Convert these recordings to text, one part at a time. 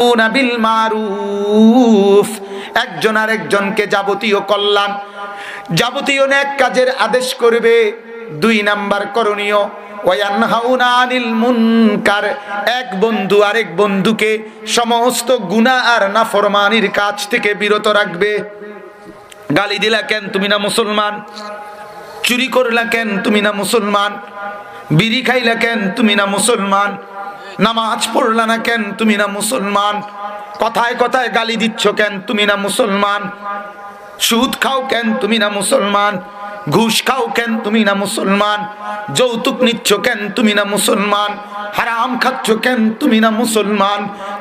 বিল মারুফ, একজন আরেকজনকে যাবতীয় কল্যাণ, যাবতীয় নেক কাজের আদেশ করবে। 2 নাম্বার করণীয় ওয়ায়ানহাউনা আনিল মুনকার, এক বন্ধু আরেক বন্ধুকে সমস্ত গুনাহ আর নাফরমানির কাজ থেকে বিরত রাখবে। গালি দিলা কেন, তুমি না মুসলমান? চুরি করলা কেন, তুমি না মুসলমান? বিড়ি খাইলা কেন, তুমি না মুসলমান? নামাজ পড়লা না কেন, তুমি না মুসলমান? কথায় কথায় গালি দিচ্ছ কেন, তুমি না মুসলমান? সুদ খাও কেন, তুমি না মুসলমান? ঘুষ খাও কেন, তুমি না মুসলমান? যৌতুক নিচ্ছ কেন, তুমি না মুসলমান? হারাম খাচ্ছ কেন, তুমি না মুসলমান?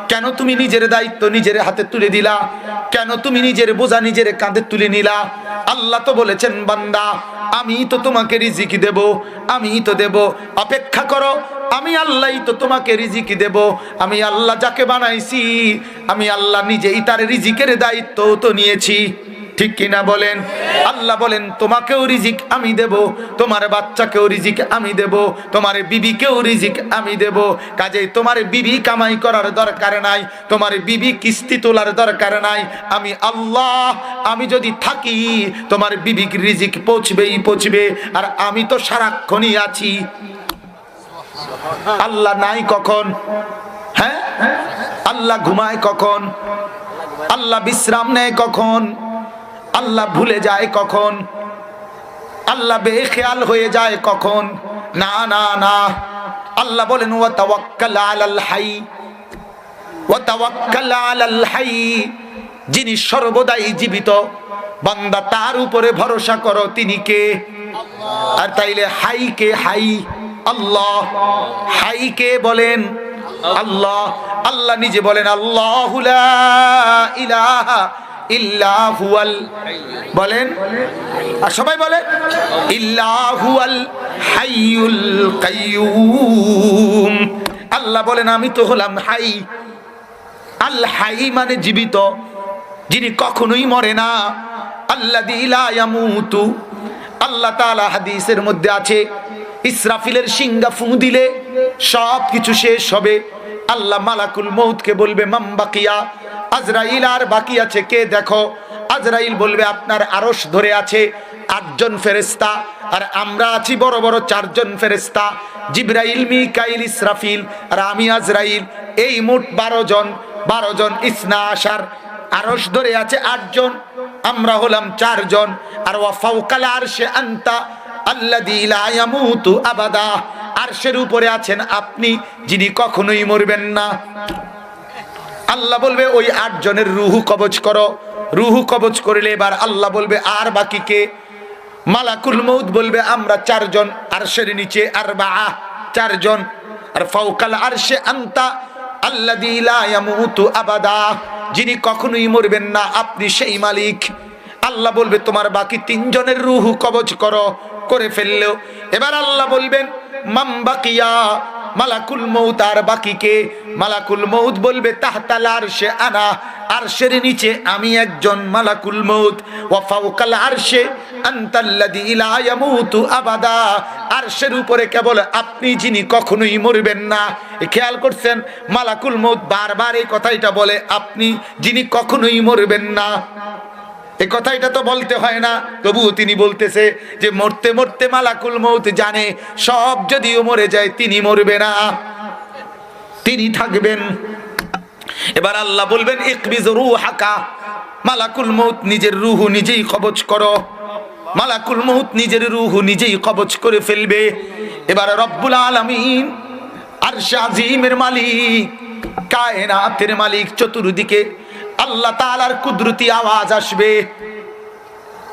কেন তুমি নিজের দায়িত্ব নিজের হাতে তুলে দিলা? কেন তুমি নিজের বোঝা নিজের কাঁধে তুলে নিলা? আল্লাহ তো বলেছেন, বান্দা আমি তো তোমাকে রিজিক দেব, আমি তো দেব, অপেক্ষা করো, আমি আল্লাহই তো তোমাকে রিজিক দেব। আমি আল্লাহ যাকে বানাইছি, আমি আল্লাহ নিজেই তার রিজিকের দায়িত্ব তো নিয়েছি। ঠিক কিনা বলেন? আল্লাহ বলেন তোমাকেও রিজিক আমি দেব, তোমার বাচ্চাকেও রিজিক আমি দেব, তোমার বিবিকেও রিজিক আমি দেব। কাজেই তোমার বিবি কামাই করার দরকার নাই, তোমার বিবি কিস্তি তোলার দরকার নাই। আমি আল্লাহ, আমি যদি থাকি তোমার বিবির রিজিক পৌঁছবেই পৌঁছবে। আর আমি তো সারাক্ষণই আছি। আল্লাহ নাই কখন? হ্যাঁ, আল্লাহ ঘুমায় কখন? আল্লাহ বিশ্রাম নেয় কখন? আল্লাহ ভুলে যায় কখন? আল্লাহ বেখেয়াল হয়ে যায় কখন? না না না, আল্লাহ বলেন ওয়া তাওয়াক্কাল আলাল হাই, ওয়া তাওয়াক্কাল আলাল হাই, যিনি সর্বদাই জীবিত, বান্দা তার উপরে ভরসা করো। তিনি কে? আর তাইলে হাই কে? হাই আল্লাহ। হাই কে বলেন? আল্লাহ। আল্লাহ নিজে বলেন আল্লাহু লা ইলাহা ইল্লা হুয়াল, বলেন আর সবাই বলেন ইল্লা হুয়াল হাইয়ুল কাইয়ুম। আল্লাহ বলেন আমি তো হলাম হাই। আল হাই মানে জীবিত, যিনি কখনোই মরে না। আল্লাযী লা ইয়ামুতু। আল্লাহ তাআলা হাদিসের মধ্যে আছে ইসরাফিলের সিংহা ফু দিলে সব কিছু শেষ হবে। আল্লাহ মালাকুল মউতকে বলবে মাম বাকিয়া, আজরাইল আর বাকি আছে কে দেখো। আজরাইল বলবে আপনার আরশ ধরে আছে 8 জন ফেরেশতা, আর আমরা আছি বড় বড় 4 জন ফেরেশতা, জিবরাইল, মিকাইল, ইসরাফিল আর আমি আজরাইল। এই মোট 12 জন, 12 জন ইসনা আশার। আরশ ধরে আছে 8 জন, আমরা হলাম 4 জন। আর ওয়া ফাওকাল আরশে আনতা আল্লাযী লা ইয়ামুতু আবাদা, আরশের উপরে আছেন আপনি, যিনি কখনোই মরবেন না। আল্লাহ বলবে ওই 8 জনের রুহু কবজ করো। রুহু কবজ করলে এবার আল্লাহ বলবে আর বাকি কে? মালাকুল মউত বলবে আমরা 4 জন, আরশের নিচে আরবাআ 4 জন। আর ফাওকাল আরশে আনতা আল্লাযী লা ইয়ামুতু আবাদা, যিনি কখনোই মরবেন না, আপনি সেই মালিক। আল্লাহ বলবে তোমার বাকি 3 জনের রুহু কবজ করো। করে ফেললেও এবার আল্লাহ বলবেন মাম বাকিয়া, মালাকুল মউত আর বাকি কে? মালাকুল মউত বলবে তাহতাল আরশে আনা, আরশের নিচে আমি একজন মালাকুল মউত। ওয়া ফাওকাল আরশে আনতাল্লাযী লা ইয়ামুতু আবাদা, আরশের উপরে কেবল আপনি, যিনি কখনোই মরবেন না। খেয়াল করছেন মালাকুল মউত বারবার এই কথাটা বলে, আপনি যিনি কখনোই মরবেন না। এই কথাটা তো বলতে হয় না, তবুও তিনি বলতেছে যে মরতে মরতে মালাকুল মউত জানে সব যদিও মরে যায় তিনি মরবে না, তিনি থাকবেন। এবার আল্লাহ বলবেন ইকবিজ রূহাকা, মালাকুল মউত নিজের রূহ নিজেই কবজ করো। মালাকুল মউত নিজের রূহ নিজেই কবজ করে ফেলবে। এবার রব্বুল আলামিন আরশ আজিমের মালিক, কায়নাতের মালিক, চতুর্দিকে আল্লাহ তাআলার কুদরতি আওয়াজ আসবে,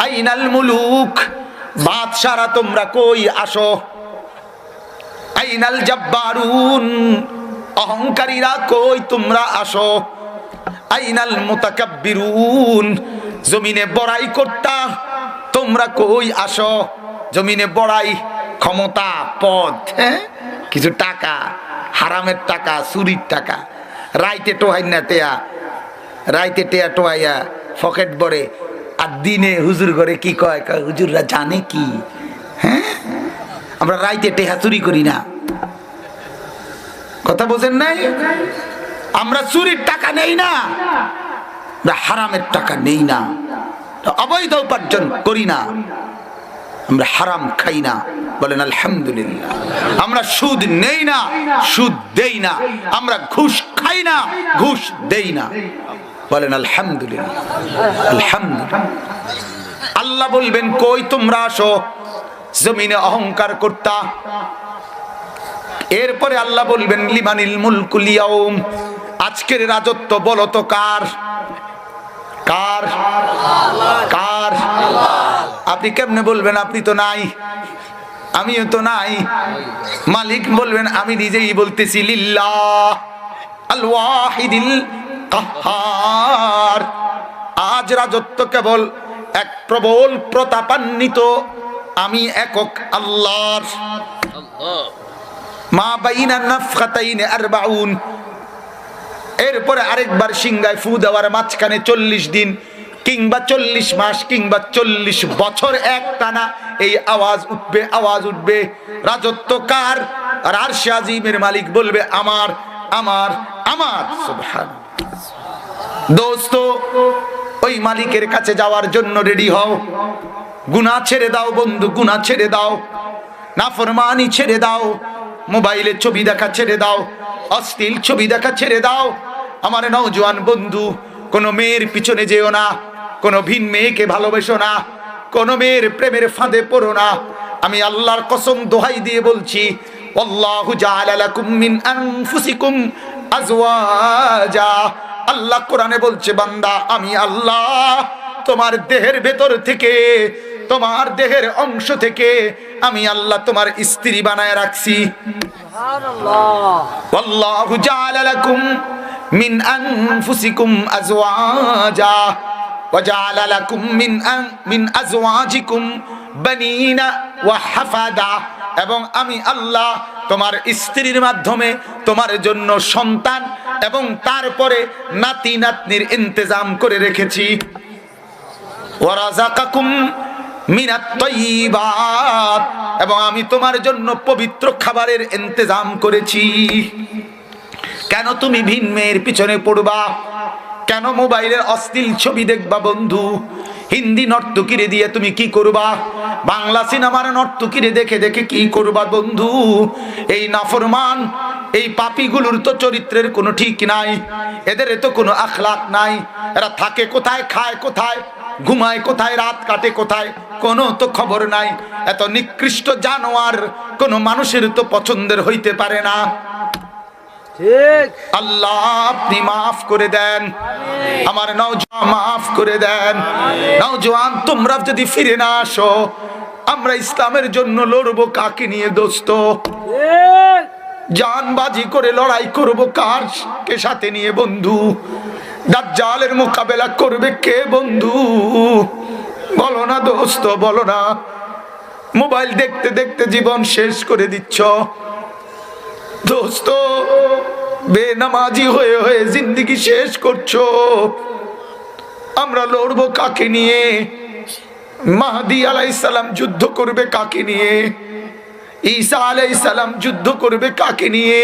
আইনাল মুলুক, বাদশারা তোমরা কই আসো। আইনাল জাব্বারুন, অহংকারীরা কই তোমরা আসো। আইনাল মুতাকাব্বিরুন, জমিনে বড়াই করতা তোমরা কই আসো। জমিনে বড়াই, ক্ষমতা, পদ, হ্যাঁ কিছু টাকা, হারামের টাকা, চুরির টাকা, রাইতে টোহাই না তেয়া, রাইতে টেয়া টোয়াইয়া পকেট ভরে, আর দিনে হুজুর ঘরে কি কয়, হুজুররা জানে কি, হ্যাঁ আমরা রাইতে টেহা চুরি করি না। কথা বোঝেন নাই? আমরা চুরির টাকা নেই না, আমরা হারামের টাকা নেই না, অবৈধ উপার্জন করি না, আমরা হারাম খাই না, বলেন আলহামদুলিল্লাহ। আমরা সুদ নেই না, সুদ দেই না, আমরা ঘুষ খাই না, ঘুষ দেই না, বলেন আলহামদুলিল্লাহ। আলহামদুলিল্লাহ। আল্লাহ বলবেন কই তোমরা আসো, জমিনে অহংকার করতা। এরপরে আল্লাহ বলবেন লিমানিল মুলকুল ইয়াউম, আজকের রাজত্ব বলো তো কার? কার? কার? আপনি কেমনে বলবেন আপনি তো নাই, আমিও তো নাই? মালিক বলবেন আমি নিজেই বলতেছি লিল্লাহ আল ওয়াহিদিল কাহ্হার। আজ রাজত্ব কেবল এক প্রবল প্রতাপান্বিত আমি একক আল্লাহর। মা বাইনা নাফখাতাইন 40, এরপরে আরেকবার সিংহায় ফু দেওয়ার মাঝখানে 40 দিন কিংবা 40 মাস কিংবা 40 বছর একটানা এই আওয়াজ উঠবে, আওয়াজ উঠবে। রাজত্ব কার? আর আরশে আজিমের মালিক বলবে আমার, আমার, আমার। সুবহানাল্লাহ। দোস্ত, ওই মালিকের কাছে যাওয়ার জন্য রেডি হও। গুনাহ ছেড়ে দাও বন্ধু, গুনাহ ছেড়ে দাও, নাফরমানি ছেড়ে দাও, মোবাইলে ছবি দেখা ছেড়ে দাও, অশ্লীল ছবি দেখা ছেড়ে দাও। আমার নওজোয়ান বন্ধু, কোনো মেয়ের পিছনে যেও না, কোনো ভিন মেয়েকে ভালোবেসো না, কোনো মেয়ের প্রেমের ফাঁদে পড়ো না। আমি আল্লাহর কসম দোহাই দিয়ে বলছি, আল্লাহু জাআলা লাকুম মিন আনফুসিকুম আজওয়াজা। আল্লাহ কোরআনে বলছে বান্দা আমি আল্লাহ তোমার দেহের ভেতর থেকে, তোমার দেহের অংশ থেকে আমি আল্লাহ তোমার স্ত্রী বানায় রাখছি। সুবহানাল্লাহ। আল্লাহু জাআলা লাকুম মিন আনফুসিকুম আজওয়াজা ওয়া জাআলা লাকুম মিন আজওয়াজিকুম বানিনা ওয়া হাফাদা। এবং আমি আল্লাহ তোমার স্ত্রীর মাধ্যমে তোমার জন্য সন্তান এবং তারপরে নাতি নাতনির ইন্তজাম করে রেখেছি। ওয়া রাযাকাকুম মিনাত তাইয়্যিবাত, এবং আমি তোমার জন্য পবিত্র খাবারের ইন্তজাম করেছি। কেন তুমি ভিন মেয়ের পিছনে পড়বা? কেন মোবাইলের অশ্লীল ছবি দেখবা বন্ধু? হিন্দি নর্তকীরে দিয়ে তুমি কি করবা? বাংলা সিনেমার নর্তকীরে দেখে দেখে কি করবা বন্ধু? এই নাফরমান, এই পাপীগুলোর তো চরিত্রের কোনো ঠিক নাই, এদের তো কোনো আখলাক নাই। এরা থাকে কোথায়, খায় কোথায়, ঘুমায় কোথায়, রাত কাটে কোথায়, কোনো তো খবর নাই। এত নিকৃষ্ট জানোয়ার কোনো মানুষের তো পছন্দের হইতে পারে না। ঠিক। আল্লাহ আপনি মাফ করে দেন, আমার নওজোয়ান মাফ করে দেন। নওজোয়ান তোমরা যদি ফিরে না আসো, আমরা ইসলামের জন্য লড়বো কাকে নিয়ে দোস্ত? জানবাজি করে লড়াই করবো কার কে সাথে নিয়ে বন্ধু? দাজ্জালের মোকাবেলা করবে কে বন্ধু? বলো না দোস্ত, বলো না। মোবাইল দেখতে দেখতে জীবন শেষ করে দিচ্ছ দোস্ত, বেনামাজি হয়ে হয়ে জিন্দেগি শেষ করছো। আমরা লড়বো কাকে নিয়ে? মাহদী আলাইহিস সালাম যুদ্ধ করবে কাকে নিয়ে? ঈসা আলাইহিস সালাম যুদ্ধ করবে কাকে নিয়ে?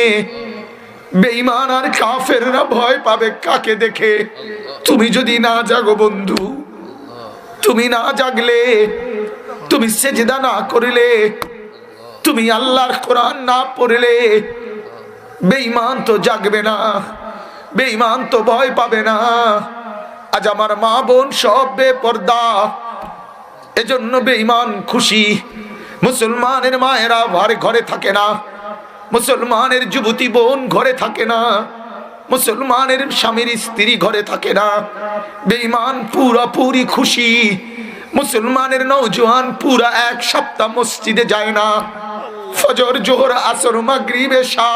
বেঈমান আর কাফেররা ভয় পাবে কাকে দেখে? তুমি যদি না জাগো বন্ধু, তুমি না জাগলে, তুমি সেজদা না করলে, তুমি আল্লাহর কোরআন না পড়লে, বেঈমান তো জাগবে না, বেঈমান তো ভয় পাবে না। আজ আমার মা বোন সব বেপরদা, এজন্য বেঈমান খুশি। মুসলমানের মায়েরা ঘরে থাকে না, মুসলমানের যুবতী বোন ঘরে থাকে না, মুসলমানের স্বামীর স্ত্রী ঘরে থাকে না। বেঈমান পুরি খুশি। মুসলমানের নওজোয়ান পুরা এক সপ্তাহ মসজিদে যায় না, ফজর জোহর আসর মাগরিব এশা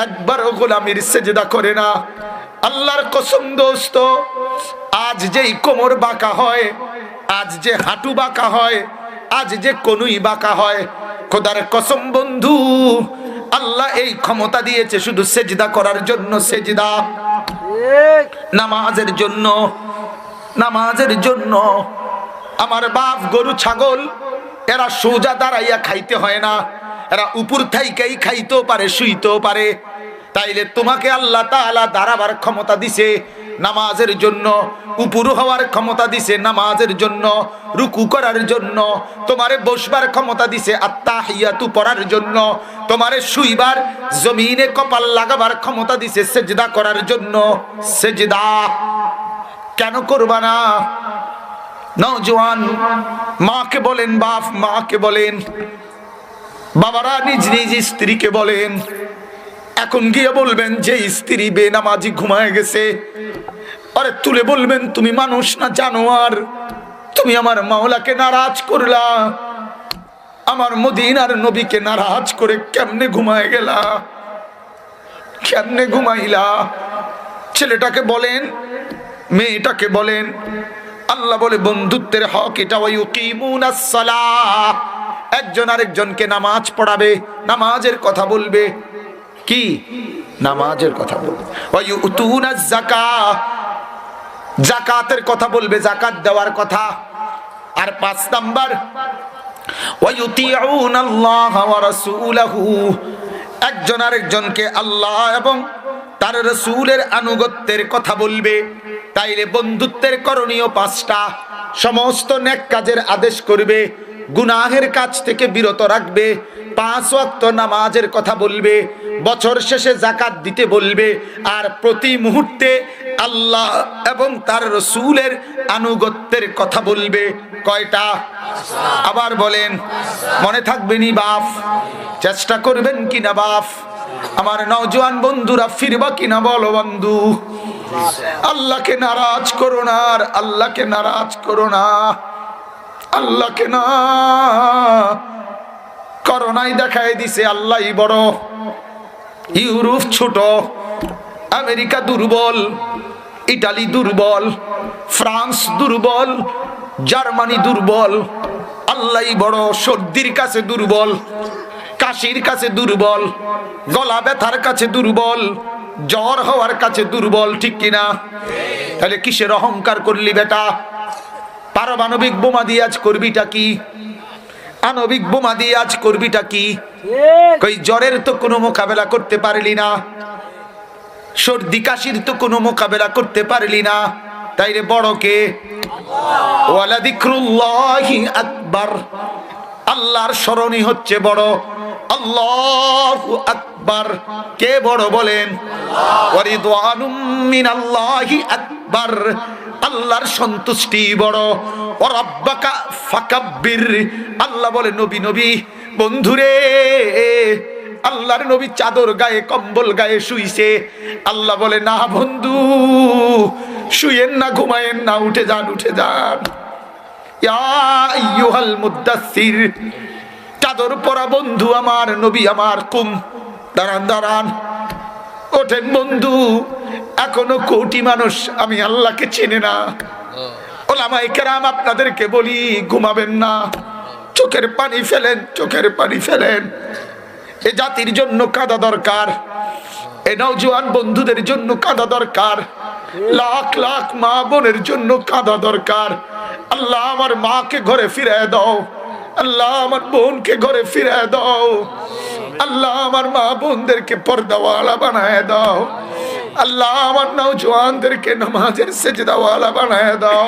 একবারও গোলামির সেজদা করে না। আল্লাহর কসম দোস্ত, আজ যেই কোমর বাঁকা হয়, আজ যে হাঁটু বাঁকা হয়, আজ যে কনুই বাঁকা হয়, খোদার কসম বন্ধু, আল্লাহ এই ক্ষমতা দিয়েছে শুধু সেজদা করার জন্য। সেজদা নামাজের জন্য, নামাজের জন্য। আমার বাপ গরু ছাগল এরা সোজা দাঁড়াইয়া খাইতে হয় না, এরা উপর থাইকাই খাইতেও পারে, শুইতেও পারে। তাইলে তোমাকে আল্লাহ তাআলা দাঁড়াবার ক্ষমতা দিছে নামাজের জন্য, উপরু হওয়ার ক্ষমতা দিছে নামাজের জন্য, রুকু করার জন্য, তোমারে বসবার ক্ষমতা দিছে আত্তাহিয়াতু পড়ার জন্য, তোমারে শুইবার জমিনে কপাল লাগাবার ক্ষমতা দিছে সেজদা করার জন্য। সেজদা কেন করবা না? নওজোয়ান মাকে বলেন, বাপ মাকে বলেন, বাবারা নিজ নিজ স্ত্রীকে বলেন, এখন গিয়ে বলবেন যে স্ত্রী বেনামাজি ঘুমায় গেছে, আরে তুলে বলবেন তুমি মানুষ না জানোয়ার, তুমি আমার মাওলাকে নারাজ করলা, আমার মদিনার নবীকে নারাজ করে কেমনে ঘুমায় গেলা, কেমনে ঘুমাইলা? ছেলেটাকে বলেন, মেয়েটাকে বলেন। আল্লাহ বলে বন্ধুত্বের হক এটা, ওয়ায়ুকিমুনাস সালাহ, একজন আরেকজনকে নামাজ পড়াবে, নামাজের কথা বলবে। কি? নামাজের কথা বলবে। ওয়ায়ুতুনাজ যাকাত, যাকাতের কথা বলবে, যাকাত দেওয়ার কথা। আর 5 নাম্বার ওয়ায়ুতিউনাল্লাহ ওয়া রাসূলাহু, একজন আরেকজনকে আল্লাহ এবং তার রাসূলের আনুগত্যের কথা বলবে। তাইলে বন্ধুত্বের করণীয় 5টা। সমস্ত নেক কাজের আদেশ করবে, গুনাহের কাজ থেকে বিরত রাখবে, 5 ওয়াক্ত নামাজের কথা বলবে, বছর শেষে যাকাত দিতে বলবে, আর প্রতি মুহূর্তে আল্লাহ এবং তার রাসূলের আনুগত্যের কথা বলবে। কয়টা? আবার বলেন, মনে থাকবে নি বাপ? চেষ্টা করবেন কিনা বাপ? আমার নওজোয়ান বন্ধুরা ফিরবা কিনা বলো বন্ধু? আল্লাহকে নারাজ করো না, আর আল্লাহকে নারাজ করো না, আল্লাহকে না। করোনায় দেখাই দিছে আল্লাহই বড়। ইউরোপ ছোট, আমেরিকা দুর্বল, ইটালি দুর্বল, ফ্রান্স দুর্বল, জার্মানি দুর্বল, আল্লাহই বড়। সর্দির কাছে দুর্বল, কাশির কাছে দুর্বল, গলা ব্যথার কাছে দুর্বল, জ্বর হওয়ার কাছে দুর্বল, ঠিক কিনা? তাহলে কিসের অহংকার করলি বেটা? পারমাণবিক বোমা দিয়ে আজ করবিটা কি? আণবিক বোমা দিয়ে আজ করবিটা কি? কই জ্বরের তো কোনো মোকাবেলা করতে পারলি না, সর্দি কাশির তো কোনো মোকাবেলা করতে পারলি না, তাইলে বড় কে? ওয়ালা যিকরুল্লাহি আকবার, আল্লাহর স্মরণই হচ্ছে বড়। আল্লাহু আকবার, কে বড় বলেন? ওয়া রিদওয়ানুম মিনাল্লাহি আকবার, আল্লাহর সন্তুষ্টি বড়। ওয়া রাব্বাকা ফাকাব্বির, আল্লাহ বলে নবী নবী বন্ধুরে, আল্লাহর নবী চাদর গায়ে কম্বল গায়ে শুইছে, আল্লাহ বলে না বন্ধু শুয়েন না, ঘুমায়েন না, উঠে যান, উঠে যান। ইয়া আইয়ুহাল মুদ্দাসসির, চাদর পরা বন্ধু আমার, নবী আমার, কুম, দাঁড়ান দাঁড়ান, ওঠেন বন্ধু। এখনো কোটি মানুষ আমি আল্লাহকে চেনে না। ওলামায়ে কেরাম আপনাদেরকে বলি, ঘুমাবেন না, চোখের পানি ফেলেন, চোখের পানি ফেলেন। এ জাতির জন্য কাঁদা দরকার, এ নওজোয়ান বন্ধুদের জন্য কাঁদা দরকার, লাখ লাখ মা বোনের জন্য কাঁদা দরকার। আল্লাহ আমার মাকে ঘরে ফিরিয়ে দাও, আল্লাহ আমার বোনকে ঘরে ফিরিয়ে দাও, আল্লাহ আমার মা বোনদেরকে পর্দাওয়ালা বানায় দাও, আল্লাহ আমার নওজোয়ানদেরকে নামাজের সেজদাওয়ালা বানায় দাও।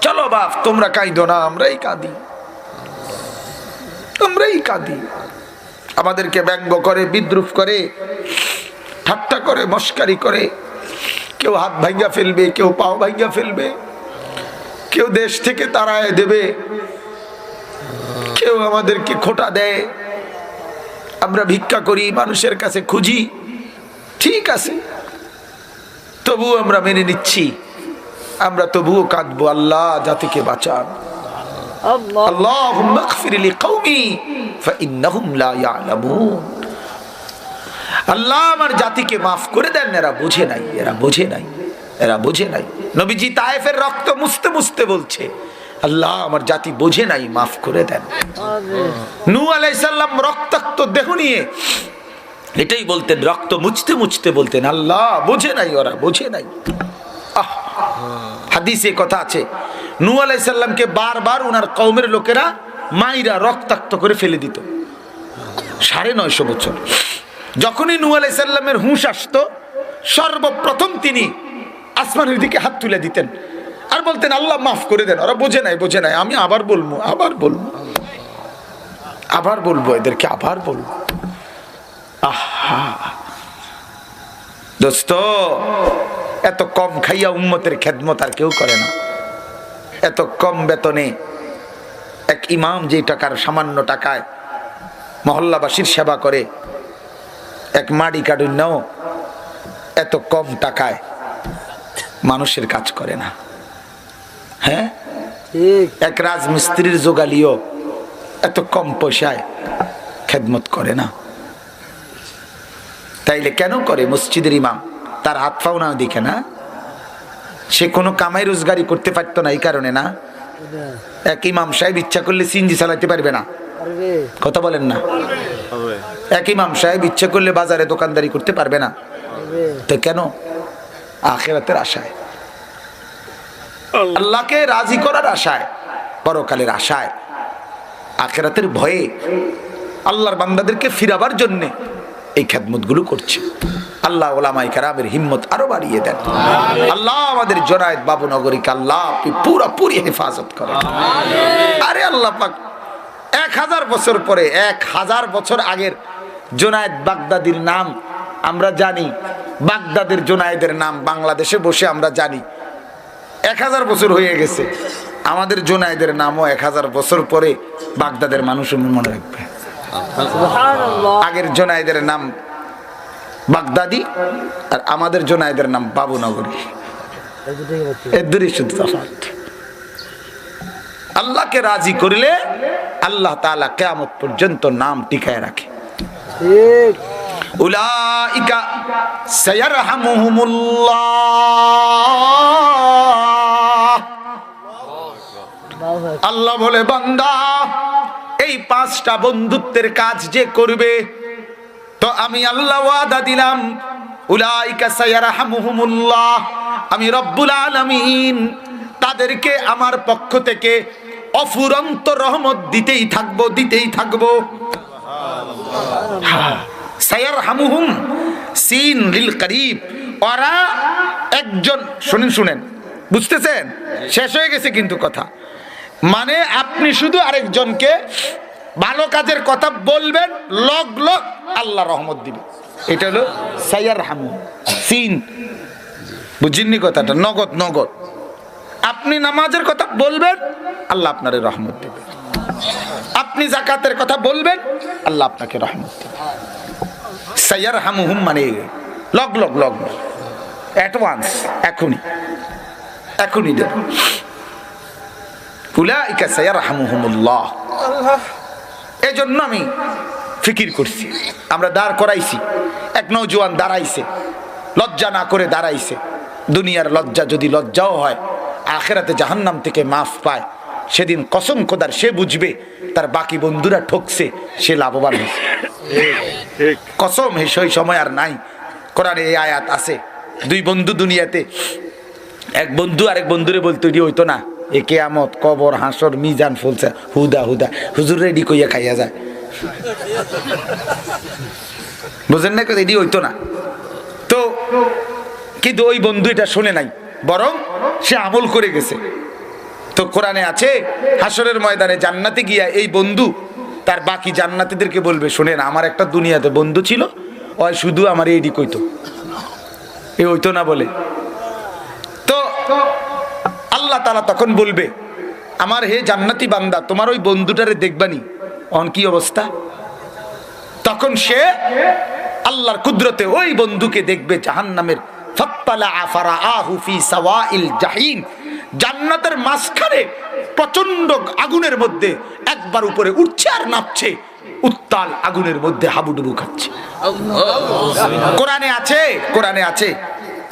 চলো বাপ, তোমরা কাঁদো না, আমরাই কাঁদি, আমরাই কাঁদি। আমাদেরকে ব্যঙ্গ করে, বিদ্রুপ করে, ঠাট্টা করে, মস্কারি করে। কেউ হাত ভাঙ্গা ফেলবে, কেউ পাও ভাঙ্গা ফেলবে, কেউ দেশ থেকে তাড়ায় দেবে, কেউ আমাদেরকে খোটা দেয়। আমরা ভিক্ষা করি, মানুষের কাছে খুঁজি, ঠিক আছে, তবুও আমরা মেনে নিচ্ছি, আমরা তবুও কাঁদবো, আল্লাহ জাতিকে বাঁচান। আল্লাহুম্মা ইগফির লিকাওমি ফাইন্নাহুম লা ইয়ালামুন, আল্লাহ আমার জাতিকে মাফ করে দেন, এরা বোঝে নাই, এরা বোঝে নাই, এরা বোঝে নাই। নবীজি তায়েফের রক্ত মুছতে মুছতে বলছে, আল্লাহ আমার জাতি বোঝে নাই, মাফ করে দেন। নূহ আলাইহিস সালাম রক্তাক্ত দেহ নিয়ে এটাই বলতেন, রক্ত মুছতে মুছতে বলতেন, আল্লাহ বোঝে নাই, ওরা বোঝে নাই। হাদিসে কথা আছে, নূহ আলাইহিস সালামকে বারবার ওনার কওমের লোকেরা মাইরা রক্তাক্ত করে ফেলে দিত 950 বছর। যখনই নূহ আলাইহিস সালামের হুঁশ আসতো সর্বপ্রথম তিনি আসমানের দিকে হাত তুলে দিতেন আর বলতেন আল্লাহ মাফ করে দেন। ওরা বোঝে নাই, আমি আবার বলবো এদেরকে আবার বলবো। আহা দোস্ত, এত কম খাইয়া উম্মতের খেদমত আর কেউ করে না। এত কম বেতনে এক ইমাম যে টাকার সামান্য টাকায় মহল্লাবাসীর সেবা করে, এক মাড়ি কাডুন্নাও এত কম টাকায় মানুষের কাজ করে না। হ্যাঁ, এক রাজমিস্ত্রির জোগালিও এত কম পয়সায় খেদমত করে না। তাইলে কেন করে মসজিদের ইমাম? তার হাত পাও না দেখে না, সে কোনো কামাই রোজগারি করতে পারতো না এই কারণে না। এক ইমাম সাহেব ইচ্ছা করলে সিএনজি চালাতে পারবে না, কথা বলেন না? এক ইমাম সাহেব ইচ্ছা করলে বাজারে দোকানদারি করতে পারবে না, তো কেন? আখিরাতের আশায়, আল্লাহকে রাজি করার আশায়, পরকালের আশায়, আখিরাতের ভয়ে আল্লাহর বান্দাদেরকে ফিরাবার জন্য এই খেদমতগুলো করছে। আল্লাহ ওলামায়ে কেরামের হিম্মত আরো বাড়িয়ে দেন। আল্লাহ আমাদের জোনায়েদ বাবুনগরীকে আল্লাহ আপনি পুরোপুরি হেফাজত করেন। আরে আল্লাহ পাক 1000 বছর পরে, 1000 বছর আগের জোনায়েদ বাগদাদির নাম আমরা জানি, বাগদাদের জোনায়েদের নাম বাংলাদেশে বসে আমরা জানি। 1000 বছর হয়ে গেছে, আমাদের জোনায়েদের নামও 1000 বছর পরে বাগদাদের মানুষ মনে রাখবে। আগের জোনায়েদের নাম বাগদাদি আর আমাদের জোনায়েদের নাম বাবুনগরী, এর দুই শুধু তফাৎ। আল্লাহকে রাজি করলে আল্লাহ তাআলা কিয়ামত পর্যন্ত নাম টিকায় রাখে। উলাইকা সায়ারহামুহুমুল্লাহ। আল্লাহ বলে, বান্দা এই 5টা বন্ধুত্বের কাজ যে করবে, তো আমি আল্লাহ ওয়াদা দিলাম, উলাইকা সায়ারহামুহুমুল্লাহ, আমি রব্বুল আলামিন তাদেরকে আমার পক্ষ থেকে অফুরন্ত রহমত দিতেই থাকবো। সায়ারহামুহুম সিন লিল করিব, ওরা একজন, শুনেন বুঝতেছেন? শেষ হয়ে গেছে কিন্তু কথা। মানে আপনি শুধু আরেকজনকে ভালো কাজের কথা বলবেন, লগ আল্লাহ রহমত দিবে। এটা হলো সায়ারহামু সিন, বুঝিনি কথাটা? নগদ আপনি নামাজের কথা বলবেন, আল্লাহ আপনারে রহমত দিবে। আপনি যাকাতের কথা বলবেন, আল্লাহ আপনাকে রহমত দিবে। সায়ারহামুহুম মানে লগ অ্যাডভান্স, এখনই দেব। উলাইকা সায়ারহামুহুমুল্লাহ। এজন্য আমি ফিকির করছি, আমরা দাঁড় করাইছি, এক নওজোয়ান দাঁড়াইছে, লজ্জা না করে দাঁড়াইছে। দুনিয়ার লজ্জা যদি লজ্জাও হয়, আখিরাতে জাহান্নাম থেকে মাফ পায়, সেদিন কসম খোদার সে বুঝবে তার বাকি বন্ধুরা ঠকছে, সে লাভবান হয়েছে। কসম, সেই সময় আর নাই। কোরআনে এই আয়াত আছে, 2 বন্ধু দুনিয়াতে, এক বন্ধু আরেক বন্ধুরে বলতো, এটি হইতো না, এ কিয়ামত, কবর, হাসর, মিজান ফুলছে, হুদা হুজুর রেডি কইয়া খাইয়া যায়। বুঝেন না? এটি হইতো না। তো কিন্তু ওই বন্ধু এটা শুনে নাই, বরং সে আমল করে গেছে। তো কোরআনে আছে, হাসরের ময়দানে জান্নাতে গিয়া এই বন্ধু তার বাকি জান্নাতীদেরকে বলবে, শোনেন, আমার একটা দুনিয়াতে বন্ধু ছিল, ওই শুধু আমার এইডি কইতো, এ হইতো না বলে। তো আল্লাহ তাআলা তখন বলবে, আমার হে জান্নাতি বান্দা, তোমার ওই বন্ধুটারে দেখবানি অন কি অবস্থা? তখন সে আল্লাহর কুদরতে ওই বন্ধুকে দেখবে জাহান্নামের, ফাত্তালা ফারাআহু ফি সাওয়াইল জাহিম, জান্নাতের মাঝখানে প্রচন্ড আগুনের মধ্যে একবার উপরে উঠছে আর নামছে, উত্তাল আগুনের মধ্যে হাবুডুবু খাচ্ছে। কোরআনে আছে।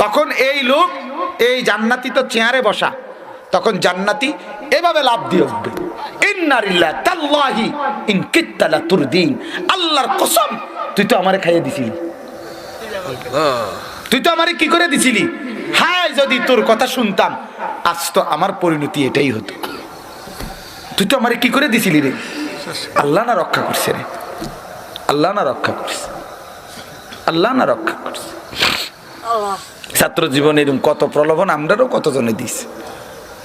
তখন এই লোক, এই জান্নাতি তো চেয়ারে বসা, তখন জান্নাতি এভাবে লাফ দিয়ে উঠবে, ইন্নারিল্লাহ তাল্লাহি ইন কিত্তা লাতুরদিন, আল্লাহর কসম, তুই তো আমারে খাইয়ে দিছিলি, তুই তো আমারে কি করে দিছিলি, হায় যদি তোর কথা শুনতাম, আজ তো আমার পরিণতি এটাই হতো। তুই তো আমারে কি করে দিছিলি রে? আল্লাহ না রক্ষা করছে রে, আল্লাহ না রক্ষা করছে। আল্লাহ না রক্ষা করছে। ছাত্র জীবনে এরকম কত প্রলোভন আমরারও কতজনে দিছে,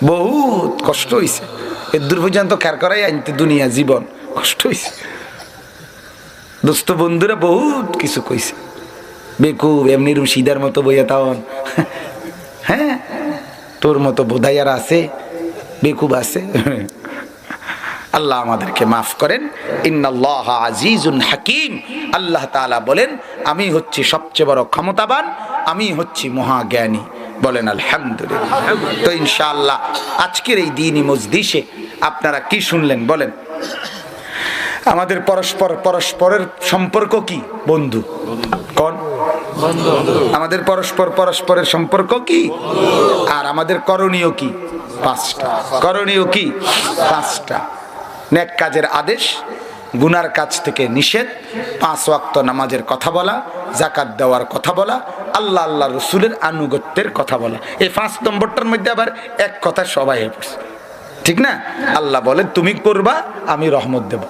বহুত কষ্ট হয়েছে। এর দূর পর্যন্ত খেয়ার করাই আনতে দুনিয়া জীবন কষ্ট হয়েছে। দোস্ত বন্ধুরা বহুত কিছু কইছে, বেকুব এমনি রুম সিদার মতো বইয়া তাওন, হ্যাঁ তোর মতো বোধাইয়ার আছে, বেকুব আছে। আল্লাহ আমাদেরকে মাফ করেন। ইন্নাল্লাহ আজিজুন হাকিম, আল্লাহ তাআলা বলেন আমি হচ্ছি সবচেয়ে বড় ক্ষমতাবান, আমি হচ্ছি মহাজ্ঞানী। বলেন আলহামদুলিল্লাহ। তো ইনশাআল্লাহ আজকের এই দ্বীনি মজলিসে আপনারা কি শুনলেন বলেন? আমাদের পরস্পরের সম্পর্ক কি? বন্ধু। কোন আমাদের পরস্পরের সম্পর্ক কি? আর আমাদের করণীয় কি? 5টা। করণীয় কি? 5টা। নেক কাজের আদেশ, গুনার কাজ থেকে নিষেধ, 5 ওয়াক্ত নামাজের কথা বলা, যাকাত দেওয়ার কথা বলা, আল্লাহ আল্লাহ রসুলের আনুগত্যের কথা বলা। এই 5 নম্বরটার মধ্যে আবার এক কথা সবাই পড়ছে, ঠিক না? আল্লাহ বলেন তুমি করবা, আমি রহমত দেব।